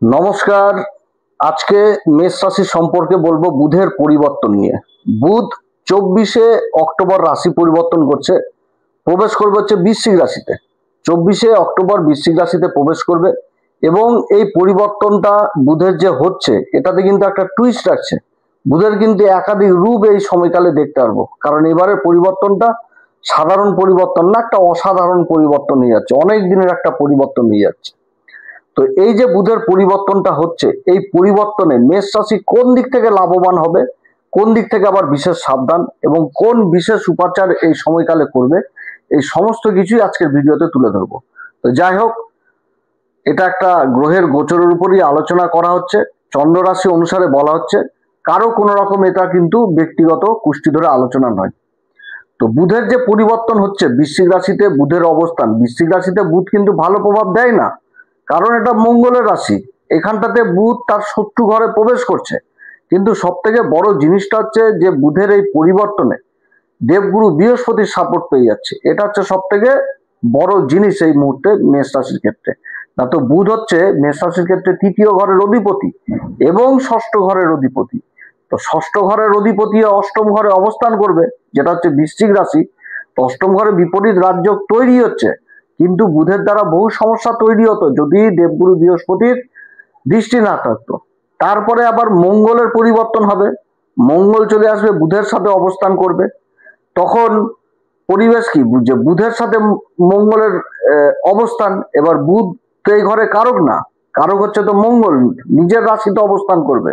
নমস্কার। আজকে মেষ রাশি সম্পর্কে বলবো বুধের পরিবর্তন নিয়ে। বুধ 24শে অক্টোবর রাশি পরিবর্তন করছে, প্রবেশ করবে হচ্ছে বৃশ্চিক রাশিতে। 24শে অক্টোবর বৃশ্চিক রাশিতে প্রবেশ করবে এবং এই পরিবর্তনটা বুধের যে হচ্ছে এটাতে কিন্তু একটা টুইস্ট আছে। বুধের কিন্তু একাধিক রূপ এই সময়কালে দেখতে পারবো, কারণ এবারের পরিবর্তনটা সাধারণ পরিবর্তন না, একটা অসাধারণ পরিবর্তন নিয়ে যাচ্ছে, অনেক দিনের একটা পরিবর্তন নিয়ে যাচ্ছে। তো এই যে বুধের পরিবর্তনটা হচ্ছে, এই পরিবর্তনে মেষ রাশি কোন দিক থেকে লাভবান হবে, কোন দিক থেকে আবার বিশেষ সাবধান, এবং কোন বিশেষ উপাচার এই সময়কালে করবে, এই সমস্ত কিছুই আজকের ভিডিওতে তুলে ধরবো। তো যাই হোক, এটা একটা গ্রহের গোচরের উপরই আলোচনা করা হচ্ছে, চন্দ্র রাশি অনুসারে বলা হচ্ছে, কারো কোনো রকম এটা কিন্তু ব্যক্তিগত কুষ্টি ধরে আলোচনা নয়। তো বুধের যে পরিবর্তন হচ্ছে, বৃশ্চিক রাশিতে বুধের অবস্থান, বৃশ্চিক রাশিতে বুধ কিন্তু ভালো প্রভাব দেয় না, কারণ এটা মঙ্গলের রাশি। এখানটাতে বুধ তার শত্রু ঘরে প্রবেশ করছে। কিন্তু সব থেকে বড় জিনিসটা হচ্ছে যে বুধের এই পরিবর্তনে দেবগুরু বৃহস্পতির সাপোর্ট পেয়ে যাচ্ছে। এটা হচ্ছে সব থেকে বড় জিনিস এই মুহূর্তে মেষ রাশির ক্ষেত্রে। না তো বুধ হচ্ছে মেষ রাশির ক্ষেত্রে তৃতীয় ঘরের অধিপতি এবং ষষ্ঠ ঘরের অধিপতি। তো ষষ্ঠ ঘরের অধিপতি অষ্টম ঘরে অবস্থান করবে, যেটা হচ্ছে বৃশ্চিক রাশি। তো অষ্টম ঘরে বিপরীত রাজযোগ তৈরি হচ্ছে, কিন্তু বুধের দ্বারা বহু সমস্যা তৈরি হতো যদি দেবগুরু বৃহস্পতির দৃষ্টি না থাকতো। তারপরে আবার মঙ্গলের পরিবর্তন হবে, মঙ্গল চলে আসবে বুধের সাথে অবস্থান করবে। তখন পরিবেশ কি, যে বুধের সাথে মঙ্গলের অবস্থান, এবার বুধ তো এই ঘরে কারক না, কারক হচ্ছে তো মঙ্গল, নিজের রাশিতে অবস্থান করবে।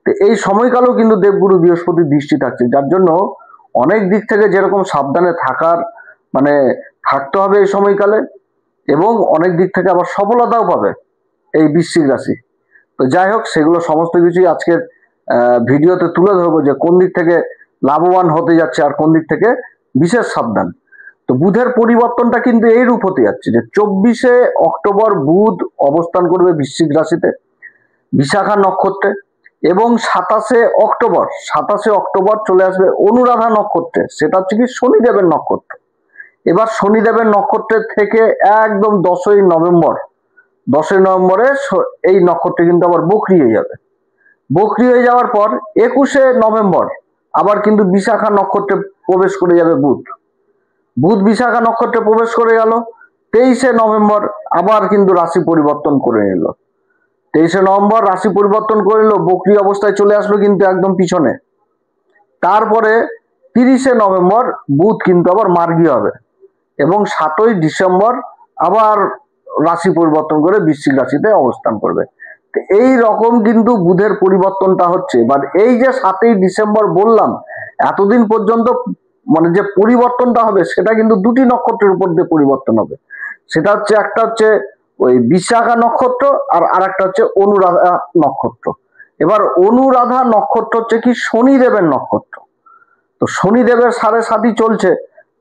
তো এই সময়কালেও কিন্তু দেবগুরু বৃহস্পতির দৃষ্টি থাকছে, যার জন্য অনেক দিক থেকে যেরকম সাবধানে থাকার মানে থাকতে হবে এই সময়কালে, এবং অনেক দিক থেকে আবার সফলতাও পাবে এই বৃশ্চিক রাশি। তো যাই হোক, সেগুলো সমস্ত কিছুই আজকের ভিডিওতে তুলে ধরবো, যে কোন দিক থেকে লাভবান হতে যাচ্ছে আর কোন দিক থেকে বিশেষ সাবধান। তো বুধের পরিবর্তনটা কিন্তু এই রূপ হতে যাচ্ছে যে 24শে অক্টোবর বুধ অবস্থান করবে বৃশ্চিক রাশিতে বিশাখা নক্ষত্রে, এবং 27শে অক্টোবর চলে আসবে অনুরাধা নক্ষত্রে, সেটা হচ্ছে কি শনিদেবের নক্ষত্র। এবার শনিদেবের নক্ষত্রের থেকে একদম 10ই নভেম্বরে এই নক্ষত্রে কিন্তু আবার বকরি হয়ে যাবে। বকরি হয়ে যাওয়ার পর 21শে নভেম্বর আবার কিন্তু বিশাখা নক্ষত্রে প্রবেশ করে যাবে বুধ। বুধ বিশাখা নক্ষত্রে প্রবেশ করে গেল। 23শে নভেম্বর আবার কিন্তু রাশি পরিবর্তন করে নিল। 23শে নভেম্বর রাশি পরিবর্তন করে নিল, বকরি অবস্থায় চলে আসলো কিন্তু একদম পিছনে। তারপরে 30শে নভেম্বর বুধ কিন্তু আবার মার্গী হবে, এবং 7ই ডিসেম্বর আবার রাশি পরিবর্তন করে বৃশ্চিক রাশিতে অবস্থান করবে। এই রকম কিন্তু বুধের পরিবর্তনটা হচ্ছে। এবার এই যে 7ই ডিসেম্বর বললাম, এতদিন পর্যন্ত মানে যে পরিবর্তনটা হবে সেটা কিন্তু দুটি নক্ষত্রের উপর দিয়ে পরিবর্তন হবে। সেটা হচ্ছে, একটা হচ্ছে ওই বিশাখা নক্ষত্র, আর আরেকটা হচ্ছে অনুরাধা নক্ষত্র। এবার অনুরাধা নক্ষত্র হচ্ছে কি শনিদেবের নক্ষত্র। তো শনিদেবের 7.5 চলছে,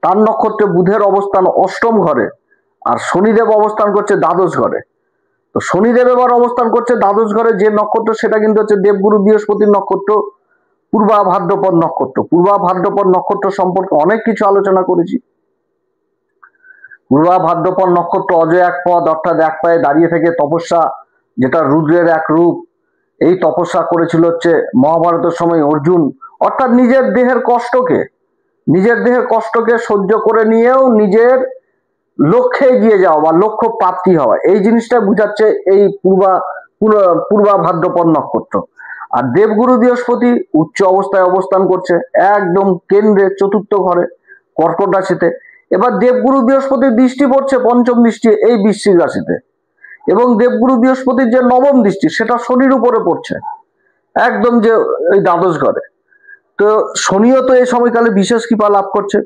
তার নক্ষত্রে বুধের অবস্থান অষ্টম ঘরে, আর শনিদেব অবস্থান করছে দ্বাদশ ঘরে। তো শনিদেব এবার অবস্থান করছে দ্বাদশ ঘরে, যে নক্ষত্র সেটা কিন্তু হচ্ছে দেবগুরু বৃহস্পতির নক্ষত্র, পূর্বা ভাদ্রপদ নক্ষত্র। পূর্বা ভাদ্রপদ নক্ষত্র সম্পর্কে অনেক কিছু আলোচনা করেছি। পূর্বা ভাদ্রপদ নক্ষত্র অজয় এক পদ, অর্থাৎ এক পায়ে দাঁড়িয়ে থেকে তপস্যা, যেটা রুদ্রের এক রূপ। এই তপস্যা করেছিল হচ্ছে মহাভারতের সময় অর্জুন, অর্থাৎ নিজের দেহের কষ্টকে সহ্য করে নিয়েও নিজের লক্ষ্যে এগিয়ে যাওয়া বা লক্ষ্য প্রাপ্তি হওয়া, এই জিনিসটা বুঝাচ্ছে এই পূর্বা ভাদ্রপদ নক্ষত্র। আর দেবগুরু বৃহস্পতি উচ্চ অবস্থায় অবস্থান করছে একদম কেন্দ্রে, চতুর্থ ঘরে, কর্কট রাশিতে। এবার দেবগুরু বৃহস্পতির দৃষ্টি পড়ছে, পঞ্চম দৃষ্টি এই বৃশ্চিক রাশিতে, এবং দেবগুরু বৃহস্পতির যে নবম দৃষ্টি সেটা শনির উপরে পড়ছে, একদম যে এই দ্বাদশ ঘরে। তো শনিও তো এই সময়কালে বিশেষ কৃপা লাভ করছে,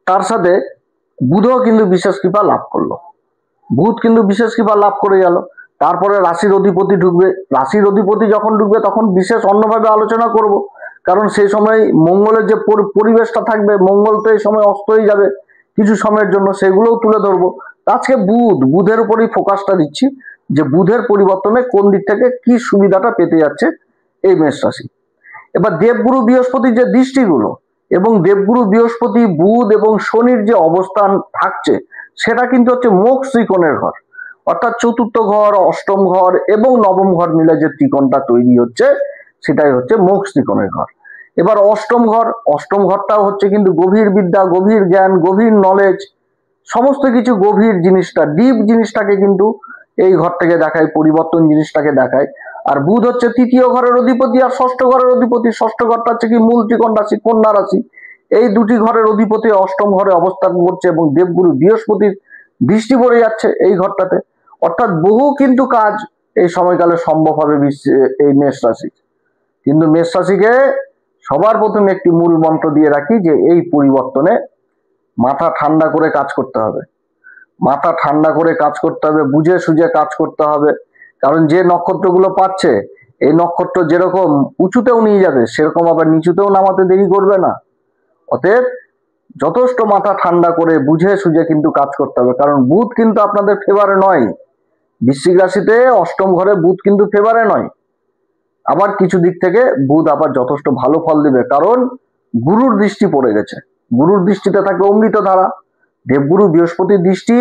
তার সাথে বুধও কিন্তু বিশেষ কৃপা লাভ করলো। বুধ কিন্তু বিশেষ কৃপা লাভ করে গেল। তারপরে রাশির অধিপতি ঢুকবে। রাশির অধিপতি যখন ঢুকবে তখন বিশেষ অন্যভাবে আলোচনা করব, কারণ সেই সময় মঙ্গলের যে পরিবেশটা থাকবে, মঙ্গল তো এই সময় অস্ত হয়ে যাবে কিছু সময়ের জন্য, সেগুলোও তুলে ধরবো। আজকে বুধের উপরেই ফোকাসটা দিচ্ছি, যে বুধের পরিবর্তনে কোন দিক থেকে কি সুবিধাটা পেতে যাচ্ছে এই মেষ রাশি। এবার দেবগুরু বৃহস্পতির যে দৃষ্টিগুলো, এবং দেবগুরু বৃহস্পতি বুধ এবং শনির যে অবস্থান থাকছে, সেটা কিন্তু হচ্ছে মোক্ষ ত্রিকোণের ঘর, অর্থাৎ চতুর্থ ঘর, অষ্টম ঘর এবং নবম ঘর মিলে যে ত্রিকোণটা তৈরি হচ্ছে সেটাই হচ্ছে মোক্ষ ত্রিকোণের ঘর। এবার অষ্টম ঘরটাও হচ্ছে কিন্তু গভীর বিদ্যা, গভীর জ্ঞান, গভীর নলেজ, সমস্ত কিছু গভীর জিনিসটা, ডিপ জিনিসটাকে কিন্তু এই ঘরটাকে দেখায়, পরিবর্তন জিনিসটাকে দেখায়। আর বুধ হচ্ছে তৃতীয় ঘরের অধিপতি আর ষষ্ঠ ঘরের অধিপতি। ষষ্ঠ ঘরটা হচ্ছে কি মূল ত্রিকোণ রাশি, কন্যা রাশি। এই দুটি ঘরের অধিপতি অষ্টম ঘরে অবস্থান করছে এবং দেবগুরু বৃহস্পতির দৃষ্টি পড়ে যাচ্ছে এই ঘরটাতে। অর্থাৎ বহু কিন্তু কাজ এই সময়কালে সম্ভব হবে এই মেষ রাশি। কিন্তু মেষ রাশিকে সবার প্রথমে একটি মূল মন্ত্র দিয়ে রাখি যে এই পরিবর্তনে মাথা ঠান্ডা করে কাজ করতে হবে, মাথা ঠান্ডা করে কাজ করতে হবে, বুঝে সুঝে কাজ করতে হবে। কারণ যে নক্ষত্রগুলো পাচ্ছে, এই নক্ষত্র যেরকম উঁচুতেও নিয়ে যাবে সেরকম আবার নিচুতেও নামাতে দেরি করবে না। অতএব যথেষ্ট মাথা ঠান্ডা করে বুঝে সুঝে কিন্তু কাজ করতে হবে। কারণ বুধ কিন্তু আপনাদের ফেভারে নয়, বৃশ্চিক রাশিতে অষ্টম ঘরে বুধ কিন্তু ফেভারে নয়। আবার কিছু দিক থেকে বুধ আবার যথেষ্ট ভালো ফল দিবে, কারণ গুরুর দৃষ্টি পড়ে গেছে। গুরুর দৃষ্টিতে থাকবে অমৃত ধারা, দেবগুরু বৃহস্পতির দৃষ্টি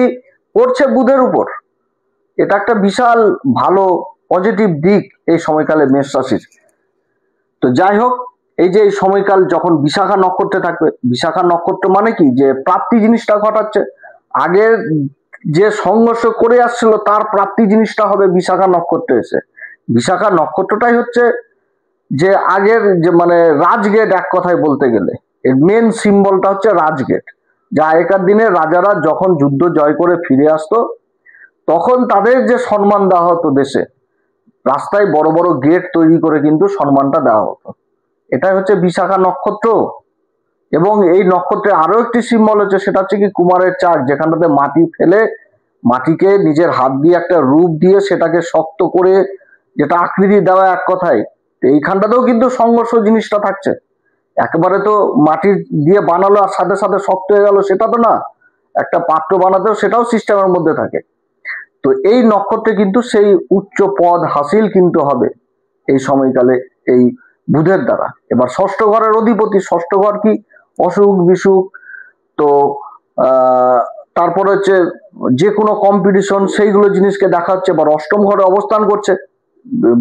পড়ছে বুধের উপর। এটা একটা বিশাল ভালো পজিটিভ দিক এই সময়কালে মেষ রাশির। তো যাই হোক, এই যে এই সময়কাল যখন বিশাখা নক্ষত্রে থাকবে, বিশাখা নক্ষত্র মানে কি, যে প্রাপ্তি জিনিসটা ঘটাচ্ছে। আগের যে সংঘর্ষ করে আসছিল তার প্রাপ্তি জিনিসটা হবে বিশাখা নক্ষত্রে এসে। বিশাখা নক্ষত্রটাই হচ্ছে যে আগের যে মানে রাজগেট, এক কথায় বলতে গেলে এর মেন সিম্বলটা হচ্ছে রাজগেট। যা আগেকার দিনে রাজারা যখন যুদ্ধ জয় করে ফিরে আসতো তখন তাদের যে সম্মান দেওয়া হতো, দেশে রাস্তায় বড় বড় গেট তৈরি করে কিন্তু সম্মানটা দেওয়া হতো। এটাই হচ্ছে বিশাখা নক্ষত্র। এবং এই নক্ষত্রে আরো একটি সিম্বল হচ্ছে, সেটা হচ্ছে কি কুমারের চাক, যেখানটাতে মাটি ফেলে মাটিকে নিজের হাত দিয়ে একটা রূপ দিয়ে সেটাকে শক্ত করে যেটা আকৃতি দেওয়া, এক কথায় এইখানটাতেও কিন্তু সংঘর্ষ জিনিসটা থাকছে। একেবারে তো মাটির দিয়ে বানালো আর সাথে সাথে শক্ত হয়ে গেল সেটা তো না, একটা পাত্র বানাতেও সেটাও সিস্টেমের মধ্যে থাকে। তো এই নক্ষত্রে কিন্তু সেই উচ্চ পদ হাসিল কিন্তু হবে এই সময়কালে এই বুধের দ্বারা। এবার ষষ্ঠ ঘরের অধিপতি, ষষ্ঠ ঘর কি অসুখ বিসুখ, তো তারপরে হচ্ছে যে কোনো কম্পিটিশন, সেইগুলো জিনিসকে দেখা হচ্ছে। এবার অষ্টম ঘরে অবস্থান করছে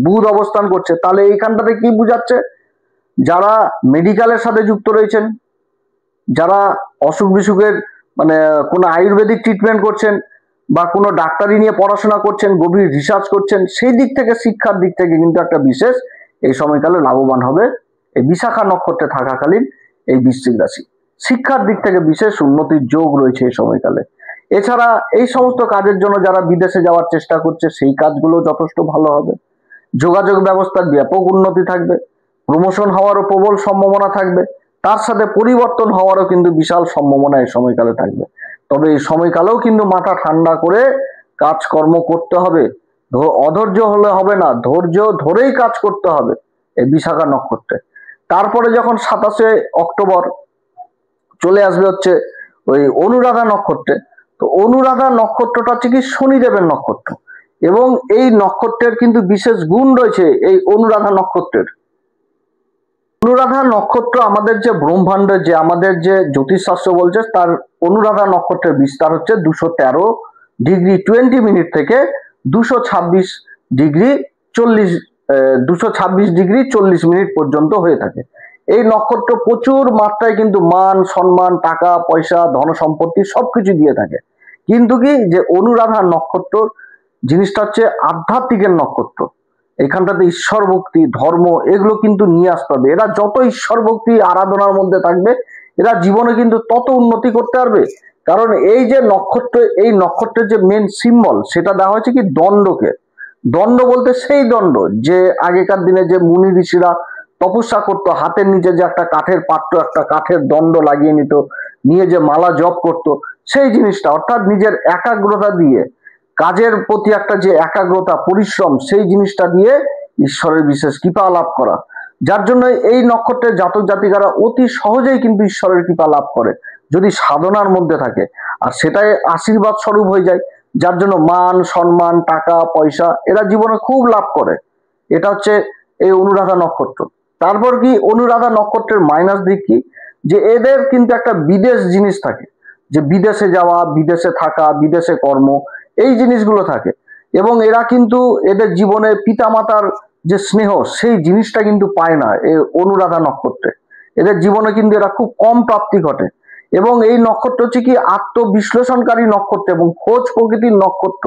বুধ, অবস্থান করছে, তাহলে এইখানটাতে কি বুঝাচ্ছে, যারা মেডিকেলের সাথে যুক্ত রয়েছেন, যারা অসুখ বিসুখের মানে কোনো আয়ুর্বেদিক ট্রিটমেন্ট করছেন বা কোনো ডাক্তারি নিয়ে পড়াশোনা করছেন, গভীর রিসার্চ করছেন, সেই দিক থেকে শিক্ষার দিক থেকে কিন্তু একটা বিশেষ এই সময়কালে লাভবান হবে এই বিশাখা নক্ষত্রে থাকাকালীন এই বৃশ্চিক রাশি। শিক্ষার দিক থেকে বিশেষ উন্নতির যোগ রয়েছে এই সময়কালে। এছাড়া এই সমস্ত কাজের জন্য যারা বিদেশে যাওয়ার চেষ্টা করছে সেই কাজগুলো যথেষ্ট ভালো হবে। যোগাযোগ ব্যবস্থার ব্যাপক উন্নতি থাকবে, প্রমোশন হওয়ারও প্রবল সম্ভাবনা থাকবে, তার সাথে পরিবর্তন হওয়ারও কিন্তু বিশাল সম্ভাবনা এই সময়কালে থাকবে। তবে এই সময়কালেও কিন্তু মাথা ঠান্ডা করে কাজকর্ম করতে হবে, অধৈর্য হলে হবে না, ধৈর্য ধরেই কাজ করতে হবে এই বিশাখা নক্ষত্রে। তারপরে যখন 27শে অক্টোবর চলে আসবে হচ্ছে ওই অনুরাধা নক্ষত্রে। তো অনুরাধা নক্ষত্রটা হচ্ছে কি শনিদেবের নক্ষত্র, এবং এই নক্ষত্রের কিন্তু বিশেষ গুণ রয়েছে এই অনুরাধা নক্ষত্রের। অনুরাধা নক্ষত্র আমাদের যে ব্রহ্মাণ্ডের যে আমাদের যে জ্যোতিষশাস্ত্র বলছে, তার অনুরাধা নক্ষত্রের বিস্তার হচ্ছে 213 ডিগ্রি 20 মিনিট থেকে 226 ডিগ্রি 40 মিনিট পর্যন্ত হয়ে থাকে। এই নক্ষত্র প্রচুর মাত্রায় কিন্তু মান সম্মান, টাকা পয়সা, ধন সম্পত্তি সবকিছু দিয়ে থাকে। কিন্তু কি যে অনুরাধা নক্ষত্র জিনিসটা হচ্ছে আধ্যাত্মিকের নক্ষত্র। এখানটাতে ঈশ্বর ভক্তি, ধর্ম, এগুলো কিন্তু নিয়ে আসতে হবে। এরা যত ঈশ্বর ভক্তি আরাধনার মধ্যে থাকবে এরা জীবনে কিন্তু তত উন্নতি করতে পারবে। কারণ এই যে নক্ষত্র, এই নক্ষত্রের যে মেন সিম্বল সেটা দেওয়া হয়েছে কি দণ্ডকে। দণ্ড বলতে সেই দণ্ড যে আগেকার দিনে যে মুনি ঋষিরা তপস্যা করতো, হাতের নিচে যে একটা কাঠের পাত্র, একটা কাঠের দণ্ড লাগিয়ে নিত, নিয়ে যে মালা জপ করত, সেই জিনিসটা। অর্থাৎ নিজের একাগ্রতা দিয়ে কাজের প্রতি একটা যে একাগ্রতা, পরিশ্রম, সেই জিনিসটা দিয়ে ঈশ্বরের বিশেষ কৃপা লাভ করা। যার জন্য এই নক্ষত্রের জাতক জাতিকারা অতি সহজেই কিন্তু ঈশ্বরের কৃপা লাভ করে যদি সাধনার মধ্যে থাকে, আর সেটাই আশীর্বাদ স্বরূপ হয়ে যায়। যার জন্য মান সম্মান, টাকা পয়সা এরা জীবনে খুব লাভ করে। এটা হচ্ছে এই অনুরাধা নক্ষত্র। তারপর কি অনুরাধা নক্ষত্রের মাইনাস দিক কি, যে এদের কিন্তু একটা বিদেশ জিনিস থাকে, যে বিদেশে যাওয়া, বিদেশে থাকা, বিদেশে কর্ম, এই জিনিসগুলো থাকে। এবং এরা কিন্তু এদের জীবনে পিতামাতার যে স্নেহ সেই জিনিসটা কিন্তু পায় না এই অনুরাধা নক্ষত্রে। এদের জীবনে কিন্তু এরা খুব কম প্রাপ্তি ঘটে। এবং এই নক্ষত্র হচ্ছে কি আত্মবিশ্লেষণকারী নক্ষত্র এবং খোঁজ প্রকৃতির নক্ষত্র।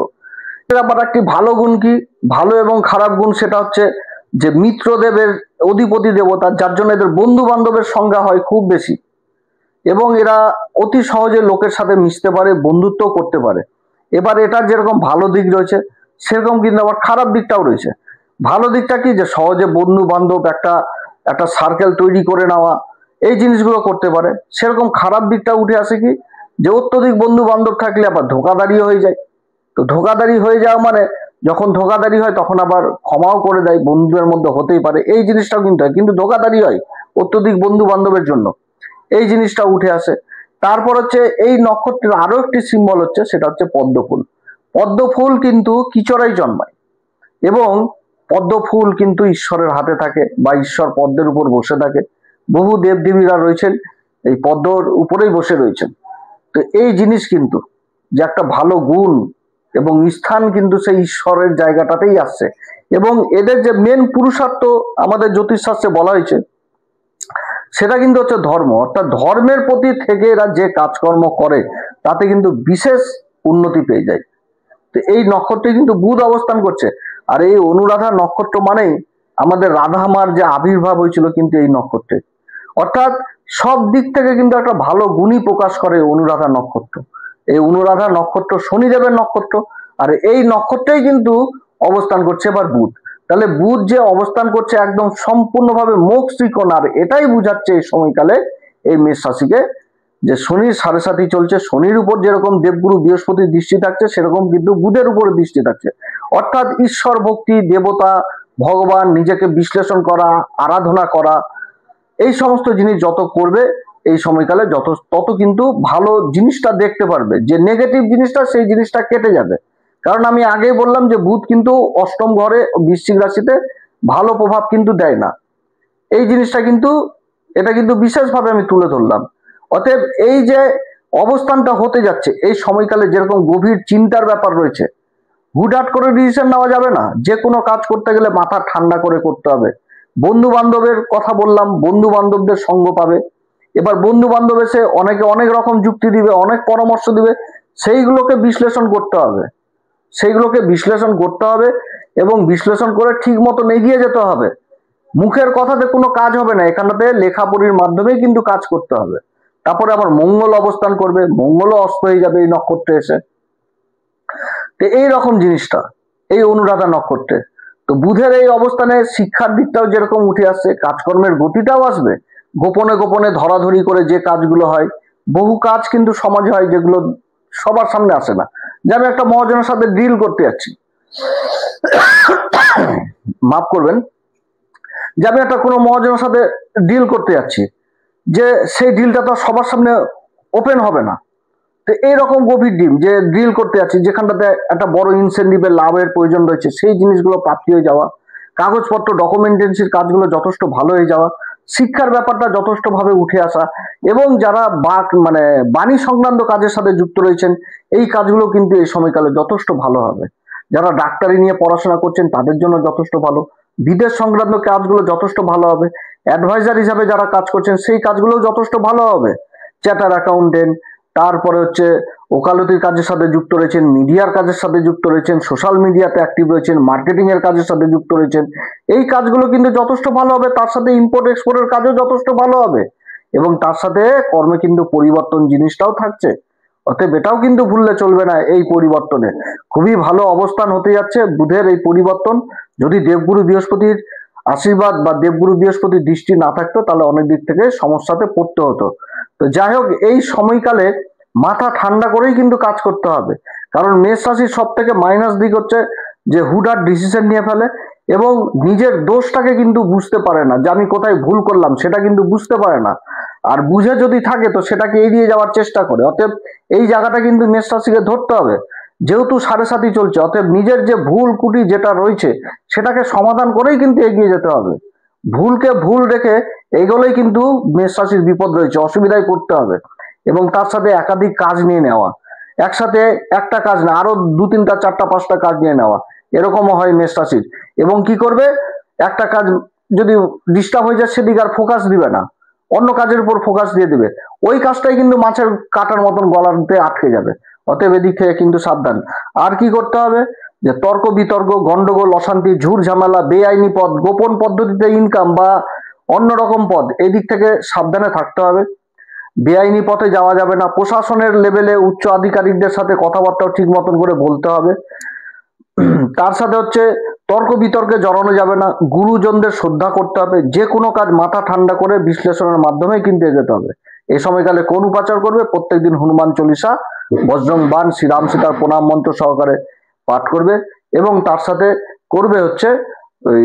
এর আবার একটি ভালো গুণ কি, ভালো এবং খারাপ গুণ, সেটা হচ্ছে যে মিত্রদেবের অধিপতি দেবতা, যার জন্য এদের বন্ধু বান্ধবের সংখ্যা হয় খুব বেশি। এবং এরা অতি সহজে লোকের সাথে মিশতে পারে, বন্ধুত্ব করতে পারে। এবার এটার যেরকম ভালো দিক রয়েছে সেরকম কিন্তু আবার খারাপ দিকটাও রয়েছে। ভালো দিকটা কি, যে সহজে বন্ধু বান্ধব একটা একটা সার্কেল তৈরি করে নেওয়া, এই জিনিসগুলো করতে পারে। সেরকম খারাপ দিকটা উঠে আসে কি, যে অত্যধিক বন্ধু বান্ধব থাকলে আবার ধোঁকাধারি হয়ে যায়। তো ধোঁকাধারি হয়ে যাওয়া মানে, যখন ধোঁকাধারি হয় তখন আবার ক্ষমাও করে দেয়, বন্ধুদের মধ্যে হতেই পারে, এই জিনিসটাও কিন্তু হয়। কিন্তু ধোঁকাধারি হয় অত্যধিক বন্ধু বান্ধবের জন্য, এই জিনিসটা উঠে আসে। তারপর হচ্ছে এই নক্ষত্রের আরো একটি সিম্বল হচ্ছে, সেটা হচ্ছে পদ্মফুল। পদ্মফুল কিন্তু কিচড়াই জন্মায় এবং পদ্মফুল কিন্তু ঈশ্বরের হাতে থাকে বা ঈশ্বর পদ্মের উপর বসে থাকে। বহু দেবদেবীরা রয়েছেন এই পদ্মর উপরেই বসে রয়েছেন। তো এই জিনিস কিন্তু যে একটা ভালো গুণ এবং স্থান কিন্তু সেই ঈশ্বরের জায়গাটাতেই আসছে। এবং এদের যে মেন পুরুষার্থ আমাদের জ্যোতিষশাস্ত্রে বলা হয়েছে, সেটা কিন্তু হচ্ছে ধর্ম। অর্থাৎ ধর্মের প্রতি থেকে এরা যে কাজকর্ম করে তাতে কিন্তু বিশেষ উন্নতি পেয়ে যায়। তো এই নক্ষত্রে কিন্তু বুধ অবস্থান করছে। আর এই অনুরাধা নক্ষত্র মানেই আমাদের রাধা মার যে আবির্ভাব হয়েছিল কিন্তু এই নক্ষত্রে। অর্থাৎ সব দিক থেকে কিন্তু একটা ভালো গুণই প্রকাশ করে অনুরাধা নক্ষত্র। এই অনুরাধা নক্ষত্র শনিদেবের নক্ষত্র, আর এই নক্ষত্রেই কিন্তু অবস্থান করছে এবার বুধ। তাহলে বুধ যে অবস্থান করছে একদম সম্পূর্ণভাবে মোক্ষ ত্রিকোণ, আর এটাই বুঝাচ্ছে এই সময়কালে এই মেষ রাশিকে যে শনির সাড়ে সাথী চলছে। শনির উপর যেরকম দেবগুরু বৃহস্পতির দৃষ্টি থাকছে, সেরকম কিন্তু বুধের উপরে দৃষ্টি থাকছে। অর্থাৎ ঈশ্বর ভক্তি, দেবতা, ভগবান, নিজেকে বিশ্লেষণ করা, আরাধনা করা, এই সমস্ত জিনিস যত করবে এই সময়কালে তত কিন্তু ভালো জিনিসটা দেখতে পারবে। যে নেগেটিভ জিনিসটা, সেই জিনিসটা কেটে যাবে। কারণ আমি আগেই বললাম যে বুধ কিন্তু অষ্টম ঘরে বৃশ্চিক রাশিতে ভালো প্রভাব কিন্তু দেয় না। এই জিনিসটা কিন্তু, এটা কিন্তু বিশেষভাবে আমি তুলে ধরলাম। অতএব এই যে অবস্থানটা হতে যাচ্ছে এই সময়কালে, যেরকম গভীর চিন্তার ব্যাপার রয়েছে, হুটহাট করে ডিসিশন নেওয়া যাবে না। যে কোনো কাজ করতে গেলে মাথা ঠান্ডা করে করতে হবে। বন্ধু বান্ধবের কথা বললাম, বন্ধু বান্ধবদের সঙ্গ পাবে। এবার বন্ধু বান্ধব এসে অনেকে অনেক রকম যুক্তি দিবে, অনেক পরামর্শ দিবে, সেইগুলোকে বিশ্লেষণ করতে হবে। সেইগুলোকে বিশ্লেষণ করতে হবে এবং বিশ্লেষণ করে ঠিক মতন এগিয়ে যেতে হবে। মুখের কথাতে কোনো কাজ হবে না, এখানটাতে লেখাপড়ির মাধ্যমেই কিন্তু কাজ করতে হবে। তারপরে আবার মঙ্গল অবস্থান করবে, মঙ্গলও অস্ত হয়ে যাবে এই নক্ষত্রে এসে। তো এইরকম জিনিসটা এই অনুরাধা নক্ষত্রে। তো বুধের এই অবস্থানে শিক্ষার দিকটাও যেরকম উঠে আসছে, কাজকর্মের গতিটাও আসবে। গোপনে গোপনে ধরাধরি করে যে কাজগুলো হয়, বহু কাজ কিন্তু সমাজে হয় যেগুলো সবার সামনে আসে না। যে আমি একটা মহাজনের সাথে ডিল করতে যাচ্ছি, মাফ করবেন, যে আমি একটা কোনো মহাজনের সাথে ডিল করতে যাচ্ছি, যে সেই ডিলটা তো সবার সামনে ওপেন হবে না। তো এইরকম গভীর ডিম যে ড্রিল করতে যাচ্ছি, যেখানটাতে একটা বড় ইনসেন্টিভের লাভের প্রয়োজন রয়েছে, সেই জিনিসগুলো প্রাপ্তি হয়ে যাওয়া, কাগজপত্র ডকুমেন্টেন্সির কাজগুলো যথেষ্ট ভালো হয়ে যাওয়া, শিক্ষার ব্যাপারটা যথেষ্ট ভাবে উঠে আসা, এবং যারা বাণী সংক্রান্ত কাজের সাথে যুক্ত রয়েছেন এই কাজগুলো কিন্তু এই সময়কালে যথেষ্ট ভালো হবে। যারা ডাক্তারি নিয়ে পড়াশোনা করছেন তাদের জন্য যথেষ্ট ভালো। বিদেশ সংক্রান্ত কাজগুলো যথেষ্ট ভালো হবে। অ্যাডভাইজার হিসাবে যারা কাজ করছেন সেই কাজগুলোও যথেষ্ট ভালো হবে। চার্টার অ্যাকাউন্টেন্ট, তারপরে হচ্ছে ওকালতির কাজের সাথে যুক্ত রয়েছেন, মিডিয়ার কাজের সাথে যুক্ত রয়েছেন, সোশ্যাল মিডিয়াতে অ্যাক্টিভ রয়েছেন, মার্কেটিং এর কাজের সাথে যুক্ত রয়েছেন, এই কাজগুলো কিন্তু যথেষ্ট ভালো হবে। তার সাথে ইম্পোর্ট এক্সপোর্টের কাজও যথেষ্ট ভালো হবে এবং তার সাথে কর্মে কিন্তু পরিবর্তন জিনিসটাও থাকছে। অতএব এটাও কিন্তু ভুললে চলবে না। এই পরিবর্তনে খুবই ভালো অবস্থান হতে যাচ্ছে বুধের এই পরিবর্তন। যদি দেবগুরু বৃহস্পতির আশীর্বাদ বা দেবগুরু বৃহস্পতির দৃষ্টি না থাকতো তাহলে অনেক দিক থেকে সমস্যাতে পড়তে হতো। তো যাই হোক, এই সময়কালে মাথা ঠান্ডা করেই কিন্তু কাজ করতে হবে। কারণ মেষ রাশির সব থেকে মাইনাস দিক হচ্ছে যে হুটহাট ডিসিশন নিয়ে ফেলে এবং নিজের দোষটাকে কিন্তু বুঝতে পারে না, যে আমি কোথায় ভুল করলাম সেটা কিন্তু বুঝতে পারে না। আর বুঝে যদি থাকে তো সেটাকে এড়িয়ে যাওয়ার চেষ্টা করে। অতএব এই জায়গাটা কিন্তু মেষ রাশিকে ধরতে হবে। যেহেতু সাড়ে সাথী চলছে, অতএব নিজের যে ভুল কুটি যেটা রয়েছে সেটাকে সমাধান করেই কিন্তু এগিয়ে যেতে হবে। ভুলকে ভুল রেখে এগুলোই কিন্তু মেষ রাশির বিপদ রয়েছে, অসুবিধায় পড়তে হবে। এবং তার সাথে একাধিক কাজ নিয়ে নেওয়া, একসাথে একটা কাজ না, আরো 2, 3, 4, 5টা কাজ নিয়ে নেওয়া, এরকমও হয় মেষ রাশির। এবং কি করবে, একটা কাজ যদি ডিস্টার্ব হয়ে যায় সেদিকে আর ফোকাস দিবে না, অন্য কাজের উপর ফোকাস দিয়ে দিবে, ওই কাজটাই কিন্তু মাছের কাটার মতন গলাতে আটকে যাবে। অতএব এদিক থেকে কিন্তু সাবধান। আর কি করতে হবে, যে তর্ক বিতর্ক, গন্ডগোল, অশান্তি, ঝুট ঝামেলা, বেআইনি পথ, গোপন পদ্ধতিতে ইনকাম বা অন্যরকম পথ, এদিক থেকে সাবধানে থাকতে হবে। বেআইনি পথে যাওয়া যাবে না। প্রশাসনের লেভেলে উচ্চ আধিকারিকদের সাথে কথাবার্তাও ঠিক মতন করে বলতে হবে। তার সাথে হচ্ছে তর্ক বিতর্কে জড়ানো যাবে না, গুরুজনদের শ্রদ্ধা করতে হবে, যে কোনো কাজ মাথা ঠান্ডা করে বিশ্লেষণের মাধ্যমে কিন্তু এগোতে হবে। এই সময়কালে কোন উপাচার করবে, প্রত্যেকদিন হনুমান চল্লিশা, বজরং বাণ, শ্রীরাম সীতার প্রণাম মন্ত্র সহকারে পাঠ করবে। এবং তার সাথে করবে হচ্ছে ওই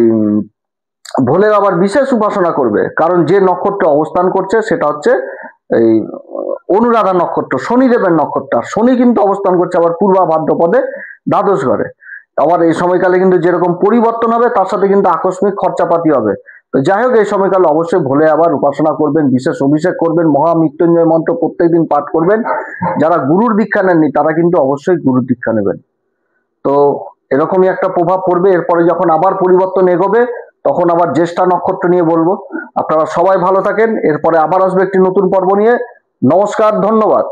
ভোলে বাবার বিশেষ উপাসনা করবে, কারণ যে নক্ষত্র অবস্থান করছে সেটা হচ্ছে এই অনুরাধা নক্ষত্র, শনিদেবের নক্ষত্র। আর শনি কিন্তু অবস্থান করছে আবার পূর্বা ভাদ্রপদে দ্বাদশ ঘরে। আবার এই সময়কালে কিন্তু যেরকম পরিবর্তন হবে তার সাথে কিন্তু আকস্মিক খরচাপাতি হবে। তো যাই হোক, এই সময়কালে অবশ্যই ভোলে আবার উপাসনা করবেন, বিশেষ অভিষেক করবেন, মহামৃত্যুঞ্জয় মন্ত্র প্রত্যেকদিন পাঠ করবেন। যারা গুরুর দীক্ষা নেননি তারা কিন্তু অবশ্যই গুরুর দীক্ষা নেবেন। তো এরকমই একটা প্রভাব পড়বে। এরপরে যখন আবার পরিবর্তন এগোবে তখন আবার জ্যেষ্ঠা নক্ষত্র নিয়ে বলবো। আপনারা সবাই ভালো থাকেন, এরপরে আবার আসবে একটি নতুন পর্ব নিয়ে। নমস্কার, ধন্যবাদ।